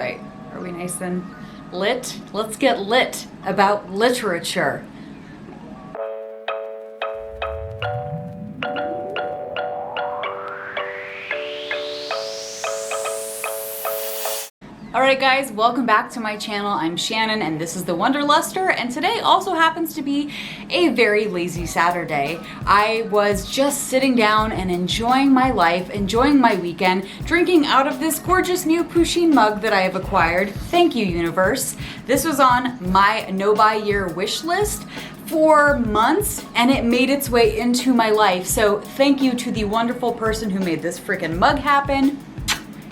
right. Are we nice and lit? Let's get lit about literature. Alright guys, welcome back to my channel. I'm Shannon and this is the Wanderluster, and today also happens to be a very lazy Saturday. I was just sitting down and enjoying my life, enjoying my weekend, drinking out of this gorgeous new Pusheen mug that I have acquired. Thank you, universe. This was on my no-buy-year wish list for months and it made its way into my life. So thank you to the wonderful person who made this freaking mug happen.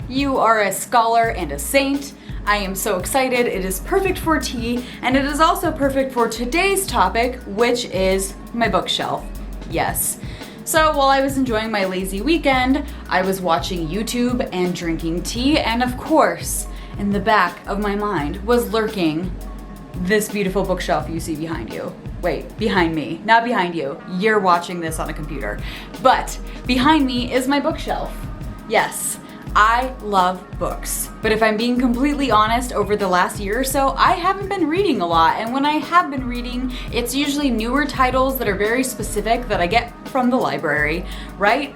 You are a scholar and a saint. I am so excited. It is perfect for tea, and it is also perfect for today's topic, which is my bookshelf. Yes. So while I was enjoying my lazy weekend, I was watching YouTube and drinking tea, and of course, in the back of my mind was lurking this beautiful bookshelf you see behind you. Wait, behind me, not behind you. You're watching this on a computer. But behind me is my bookshelf. Yes. I love books, but if I'm being completely honest, over the last year or so, I haven't been reading a lot, and when I have been reading, it's usually newer titles that are very specific that I get from the library, right?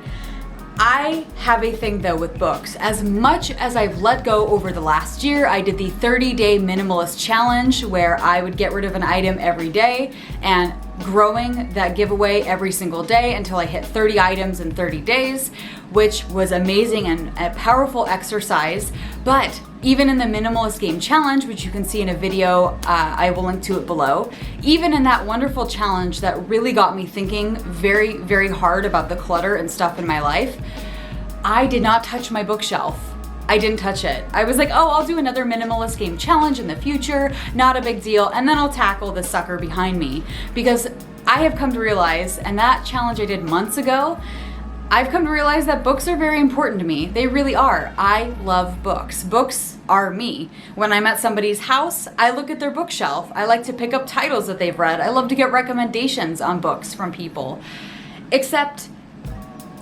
I have a thing though with books. As much as I've let go over the last year, I did the 30-day minimalist challenge where I would get rid of an item every day and growing that giveaway every single day until I hit 30 items in 30 days, which was amazing and a powerful exercise. But even in the minimalist game challenge, which you can see in a video, I will link to it below, even in that wonderful challenge that really got me thinking very, very hard about the clutter and stuff in my life, I did not touch my bookshelf. I didn't touch it. I was like, oh, I'll do another minimalist game challenge in the future, not a big deal, and then I'll tackle the sucker behind me. Because I have come to realize, and that challenge I did months ago, I've come to realize that books are very important to me. They really are. I love books. Books are me. When I'm at somebody's house, I look at their bookshelf. I like to pick up titles that they've read. I love to get recommendations on books from people. Except,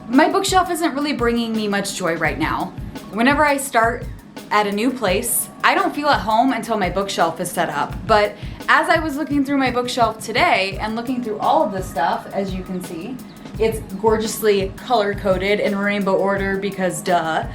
my bookshelf isn't really bringing me much joy right now. Whenever I start at a new place, I don't feel at home until my bookshelf is set up. But as I was looking through my bookshelf today and looking through all of this stuff, as you can see, it's gorgeously color-coded in rainbow order because duh.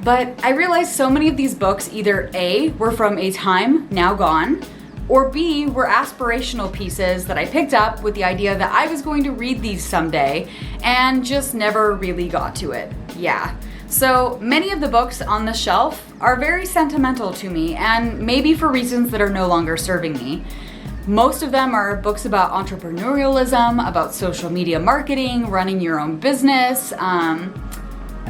But I realized so many of these books either A, were from a time now gone, or B, were aspirational pieces that I picked up with the idea that I was going to read these someday and just never really got to it. Yeah. So many of the books on the shelf are very sentimental to me, and maybe for reasons that are no longer serving me. Most of them are books about entrepreneurialism, about social media marketing, running your own business. I'm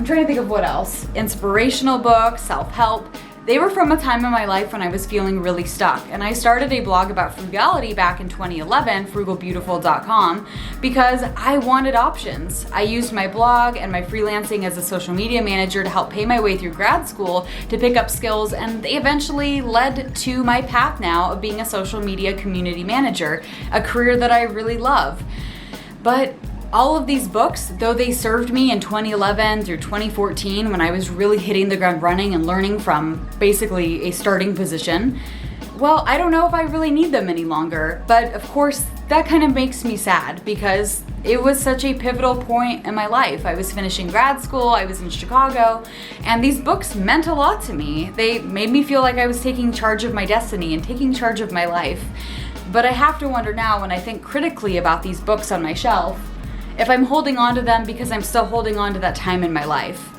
trying to think of what else. Inspirational books, self-help. They were from a time in my life when I was feeling really stuck, and I started a blog about frugality back in 2011, frugalbeautiful.com, because I wanted options. I used my blog and my freelancing as a social media manager to help pay my way through grad school to pick up skills, and they eventually led to my path now of being a social media community manager, a career that I really love. But all of these books, though they served me in 2011 through 2014 when I was really hitting the ground running and learning from basically a starting position, well, I don't know if I really need them any longer. But of course, that kind of makes me sad because it was such a pivotal point in my life. I was finishing grad school, I was in Chicago, and these books meant a lot to me. They made me feel like I was taking charge of my destiny and taking charge of my life. But I have to wonder now, when I think critically about these books on my shelf, if I'm holding on to them because I'm still holding on to that time in my life.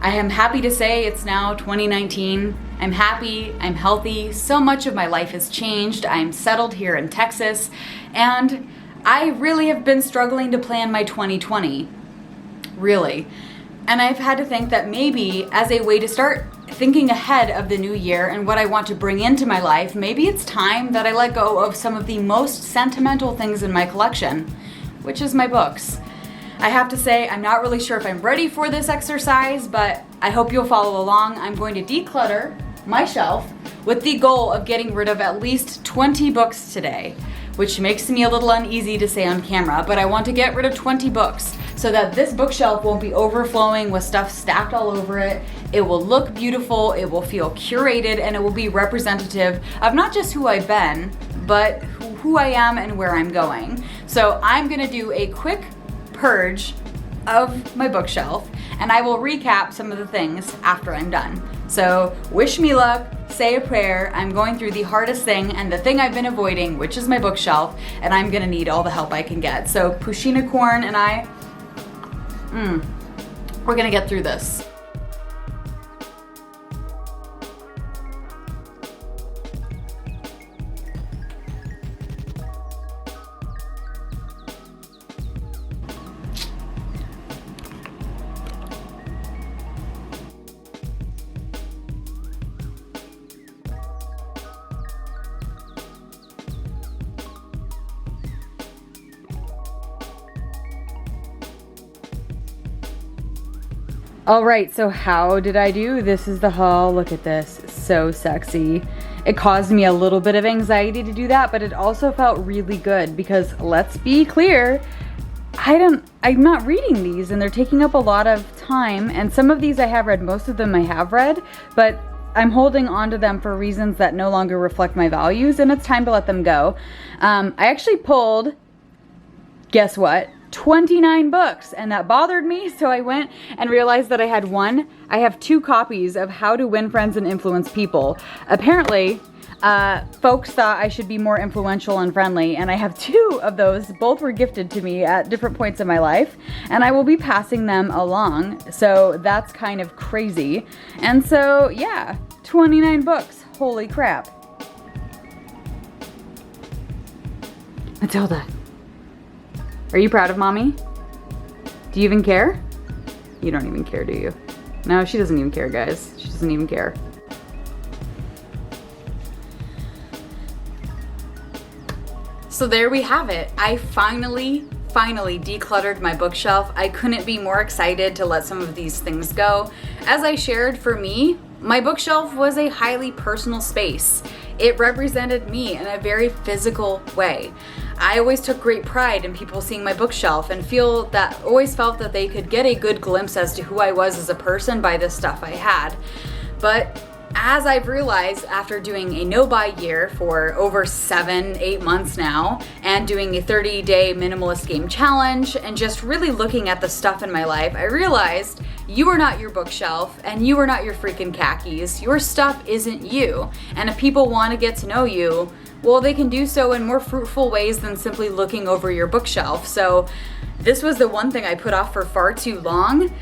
I am happy to say it's now 2019. I'm happy, I'm healthy, so much of my life has changed. I'm settled here in Texas, and I really have been struggling to plan my 2020. Really. And I've had to think that maybe as a way to start thinking ahead of the new year and what I want to bring into my life, maybe it's time that I let go of some of the most sentimental things in my collection, which is my books. I have to say, I'm not really sure if I'm ready for this exercise, but I hope you'll follow along. I'm going to declutter my shelf with the goal of getting rid of at least 20 books today, which makes me a little uneasy to say on camera, but I want to get rid of 20 books so that this bookshelf won't be overflowing with stuff stacked all over it. It will look beautiful, it will feel curated, and it will be representative of not just who I've been, but who I am and where I'm going. So I'm gonna do a quick purge of my bookshelf, and I will recap some of the things after I'm done. So wish me luck, say a prayer. I'm going through the hardest thing and the thing I've been avoiding, which is my bookshelf, and I'm gonna need all the help I can get. So Pushina Corn and I, we're gonna get through this. All right, so how did I do? This is the haul. Look at this, it's so sexy. It caused me a little bit of anxiety to do that, but it also felt really good because let's be clear, I'm not reading these and they're taking up a lot of time, and some of these I have read, most of them I have read, but I'm holding on to them for reasons that no longer reflect my values, and it's time to let them go. I actually pulled, guess what? 29 books, and that bothered me, so I went and realized that I have 2 copies of How to Win Friends and Influence People. Apparently, folks thought I should be more influential and friendly, and I have 2 of those. Both were gifted to me at different points in my life, and I will be passing them along, so that's kind of crazy. And so, yeah, 29 books. Holy crap. Matilda. Are you proud of mommy? Do you even care? You don't even care, do you? No, she doesn't even care, guys. She doesn't even care. So there we have it. I finally decluttered my bookshelf. I couldn't be more excited to let some of these things go. As I shared, for me, my bookshelf was a highly personal space. It represented me in a very physical way. I always took great pride in people seeing my bookshelf and always felt that they could get a good glimpse as to who I was as a person by the stuff I had. But as I've realized after doing a no-buy year for over 7-8 months now, and doing a 30-day minimalist game challenge, and just really looking at the stuff in my life, I realized you are not your bookshelf and you are not your freaking khakis. Your stuff isn't you. And if people want to get to know you, well, they can do so in more fruitful ways than simply looking over your bookshelf. So this was the one thing I put off for far too long,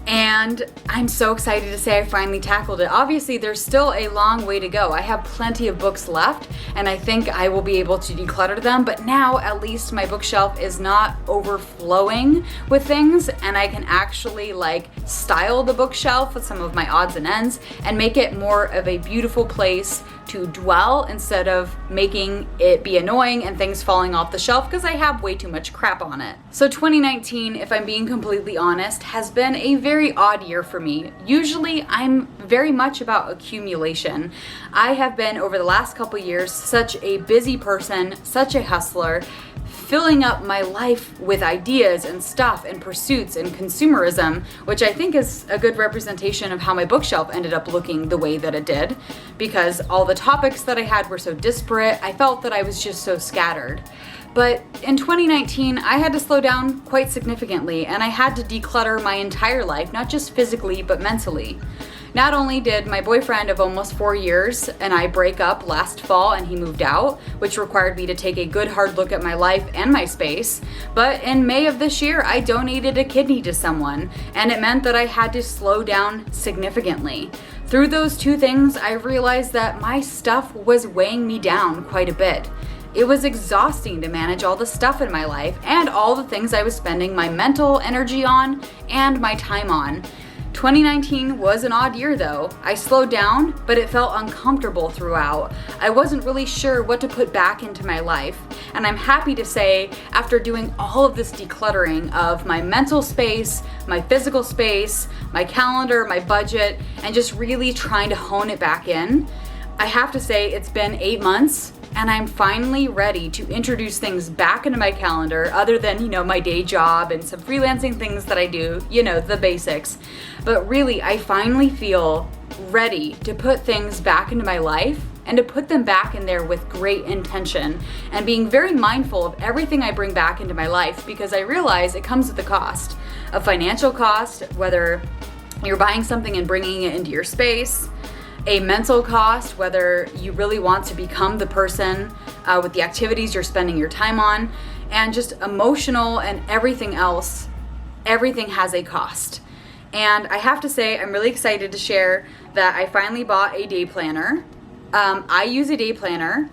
and I'm so excited to say I finally tackled it. Obviously, there's still a long way to go. I have plenty of books left, and I think I will be able to declutter them, but now at least my bookshelf is not overflowing with things, and I can actually style the bookshelf with some of my odds and ends and make it more of a beautiful place to dwell instead of making it be annoying and things falling off the shelf because I have way too much crap on it. So 2019, if I'm being completely honest, has been a very odd year for me. Usually I'm very much about accumulation. I have been, over the last couple years, such a busy person, such a hustler, filling up my life with ideas and stuff and pursuits and consumerism, which I think is a good representation of how my bookshelf ended up looking the way that it did, because all the topics that I had were so disparate. I felt that I was just so scattered. But in 2019, I had to slow down quite significantly, and I had to declutter my entire life, not just physically, but mentally. Not only did my boyfriend of almost 4 years and I break up last fall and he moved out, which required me to take a good hard look at my life and my space, but in May of this year, I donated a kidney to someone, and it meant that I had to slow down significantly. Through those 2 things, I realized that my stuff was weighing me down quite a bit. It was exhausting to manage all the stuff in my life and all the things I was spending my mental energy on and my time on. 2019 was an odd year though. I slowed down, but it felt uncomfortable throughout. I wasn't really sure what to put back into my life. And I'm happy to say, after doing all of this decluttering of my mental space, my physical space, my calendar, my budget, and just really trying to hone it back in, I have to say it's been 8 months and I'm finally ready to introduce things back into my calendar other than, my day job and some freelancing things that I do, the basics. But really, I finally feel ready to put things back into my life and to put them back in there with great intention and being very mindful of everything I bring back into my life, because I realize it comes with a cost, a financial cost, whether you're buying something and bringing it into your space, a mental cost, whether you really want to become the person with the activities you're spending your time on, and just emotional and everything else. Everything has a cost. And I have to say, I'm really excited to share that I finally bought a day planner. I use a day planner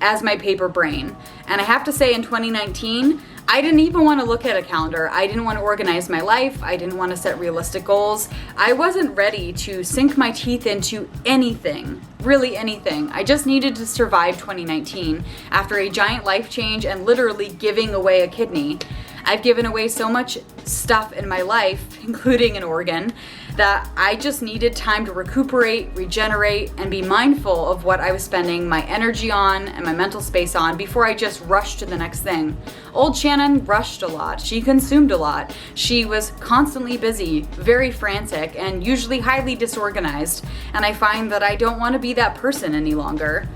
as my paper brain. And I have to say, in 2019, I didn't even want to look at a calendar. I didn't want to organize my life. I didn't want to set realistic goals. I wasn't ready to sink my teeth into anything, really anything. I just needed to survive 2019 after a giant life change and literally giving away a kidney. I've given away so much stuff in my life, including an organ, that I just needed time to recuperate, regenerate, and be mindful of what I was spending my energy on and my mental space on before I just rushed to the next thing. Old Shannon rushed a lot. She consumed a lot. She was constantly busy, very frantic, and usually highly disorganized. And I find that I don't want to be that person any longer.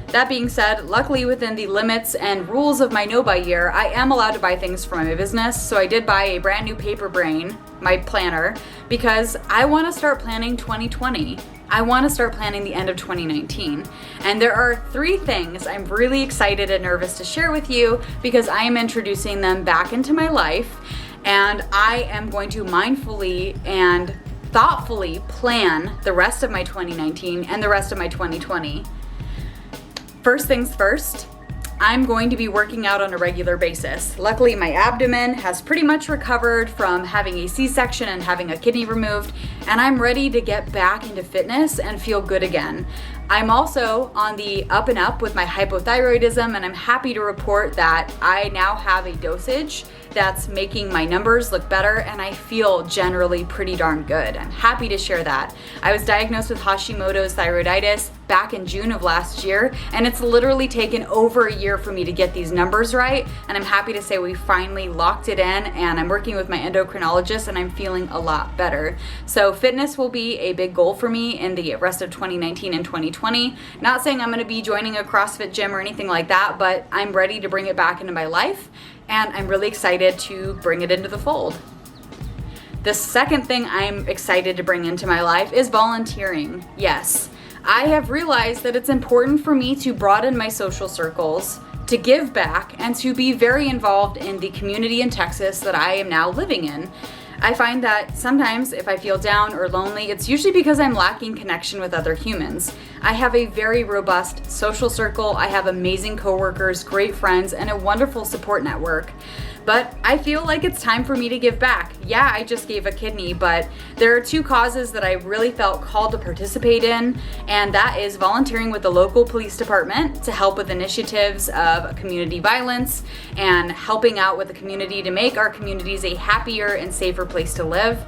That being said, luckily within the limits and rules of my no-buy year, I am allowed to buy things for my business. So I did buy a brand new paper brain, my planner, because I want to start planning 2020. I want to start planning the end of 2019. And there are 3 things I'm really excited and nervous to share with you because I am introducing them back into my life. And I am going to mindfully and thoughtfully plan the rest of my 2019 and the rest of my 2020. First things first, I'm going to be working out on a regular basis. Luckily, my abdomen has pretty much recovered from having a C-section and having a kidney removed, and I'm ready to get back into fitness and feel good again. I'm also on the up and up with my hypothyroidism, and I'm happy to report that I now have a dosage that's making my numbers look better, and I feel generally pretty darn good. I'm happy to share that. I was diagnosed with Hashimoto's thyroiditis back in June of last year, and it's literally taken over a year for me to get these numbers right, and I'm happy to say we finally locked it in, and I'm working with my endocrinologist, and I'm feeling a lot better. So fitness will be a big goal for me in the rest of 2019 and 2020. Not saying I'm going to be joining a CrossFit gym or anything like that, but I'm ready to bring it back into my life, and I'm really excited to bring it into the fold. The second thing I'm excited to bring into my life is volunteering. Yes, I have realized that it's important for me to broaden my social circles, to give back, and to be very involved in the community in Texas that I am now living in. I find that sometimes if I feel down or lonely, it's usually because I'm lacking connection with other humans. I have a very robust social circle. I have amazing coworkers, great friends, and a wonderful support network. But I feel like it's time for me to give back. Yeah, I just gave a kidney, but there are 2 causes that I really felt called to participate in, and that is volunteering with the local police department to help with initiatives of community violence and helping out with the community to make our communities a happier and safer place to live.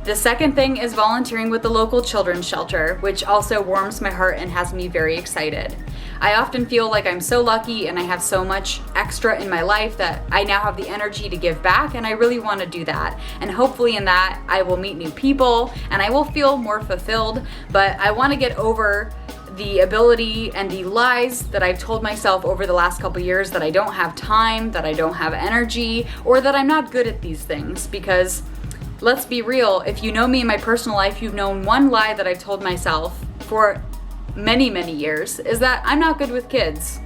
The second thing is volunteering with the local children's shelter, which also warms my heart and has me very excited. I often feel like I'm so lucky and I have so much extra in my life that I now have the energy to give back, and I really want to do that. And hopefully in that I will meet new people and I will feel more fulfilled, but I want to get over the ability and the lies that I've told myself over the last couple years that I don't have time, that I don't have energy, or that I'm not good at these things. Because let's be real, if you know me in my personal life, you've known one lie that I've told myself for many, many years is that I'm not good with kids.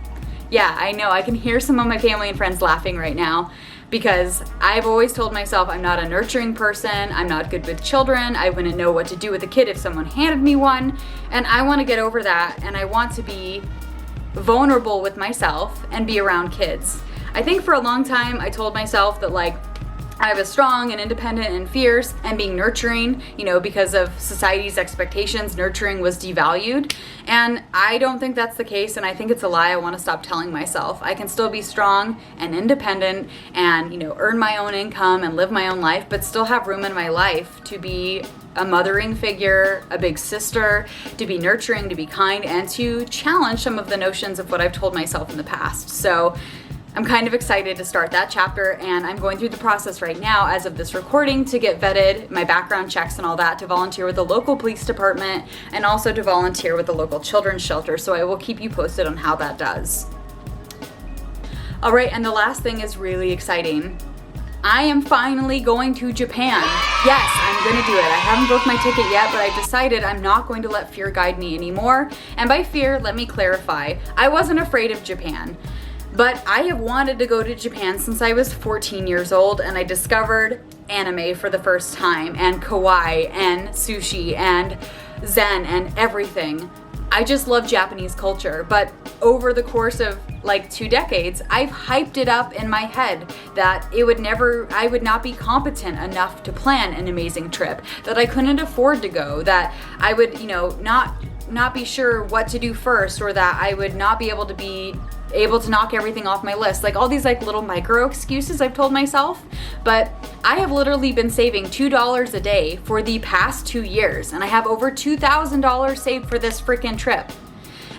Yeah, I know, I can hear some of my family and friends laughing right now because I've always told myself I'm not a nurturing person, I'm not good with children, I wouldn't know what to do with a kid if someone handed me one, and I want to get over that, and I want to be vulnerable with myself and be around kids. I think for a long time I told myself that I was strong and independent and fierce and being nurturing, because of society's expectations, nurturing was devalued. And I don't think that's the case, and I think it's a lie I want to stop telling myself. I can still be strong and independent and, earn my own income and live my own life, but still have room in my life to be a mothering figure, a big sister, to be nurturing, to be kind, and to challenge some of the notions of what I've told myself in the past. So I'm kind of excited to start that chapter, and I'm going through the process right now as of this recording to get vetted, my background checks and all that, to volunteer with the local police department and also to volunteer with the local children's shelter. So I will keep you posted on how that does. All right, and the last thing is really exciting. I am finally going to Japan. Yes, I'm gonna do it. I haven't booked my ticket yet, but I've decided I'm not going to let fear guide me anymore. And by fear, let me clarify, I wasn't afraid of Japan. But I have wanted to go to Japan since I was 14 years old, and I discovered anime for the first time, and kawaii, and sushi, and zen, and everything. I just love Japanese culture, but over the course of like 2 decades, I've hyped it up in my head that I would not be competent enough to plan an amazing trip, that I couldn't afford to go, that I would, not be sure what to do first, or that I would not be able to knock everything off my list. Like all these like little micro excuses I've told myself. But I have literally been saving $2 a day for the past 2 years, and I have over $2,000 saved for this freaking trip.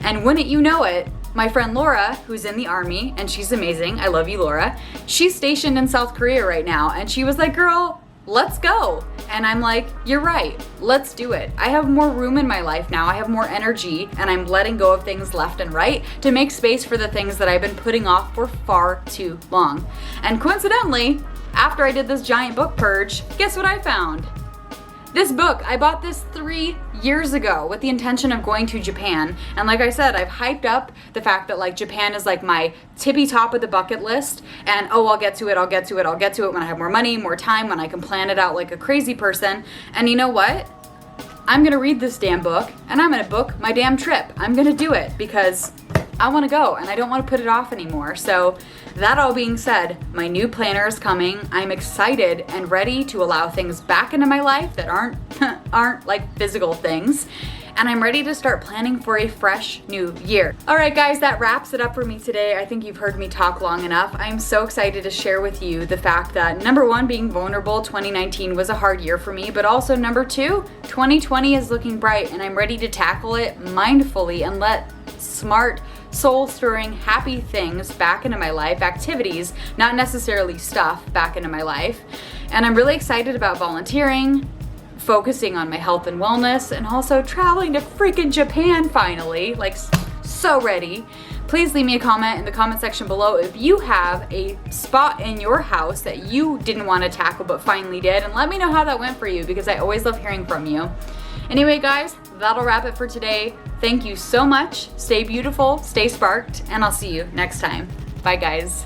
And wouldn't you know it, my friend Laura, who's in the army, and she's amazing, I love you, Laura, she's stationed in South Korea right now, and she was like, girl, let's go. And I'm like, you're right, let's do it. I have more room in my life now, I have more energy, and I'm letting go of things left and right to make space for the things that I've been putting off for far too long. And coincidentally, after I did this giant book purge, guess what I found? This book, I bought this 3 years ago with the intention of going to Japan. And like I said, I've hyped up the fact that like Japan is like my tippy top of the bucket list. And I'll get to it when I have more money, more time, when I can plan it out like a crazy person. And you know what? I'm gonna read this damn book and I'm gonna book my damn trip. I'm gonna do it because I wanna go and I don't wanna put it off anymore. So that all being said, my new planner is coming. I'm excited and ready to allow things back into my life that aren't like physical things. And I'm ready to start planning for a fresh new year. All right, guys, that wraps it up for me today. I think you've heard me talk long enough. I'm so excited to share with you the fact that number 1, being vulnerable, 2019 was a hard year for me, but also number 2, 2020 is looking bright, and I'm ready to tackle it mindfully and let smart, soul-stirring, happy things back into my life, activities, not necessarily stuff, back into my life. And I'm really excited about volunteering, focusing on my health and wellness, and also traveling to freaking Japan finally, like so ready. Please leave me a comment in the comment section below if you have a spot in your house that you didn't want to tackle but finally did, and let me know how that went for you because I always love hearing from you. Anyway, guys, that'll wrap it for today. Thank you so much. Stay beautiful, stay sparked, and I'll see you next time. Bye, guys.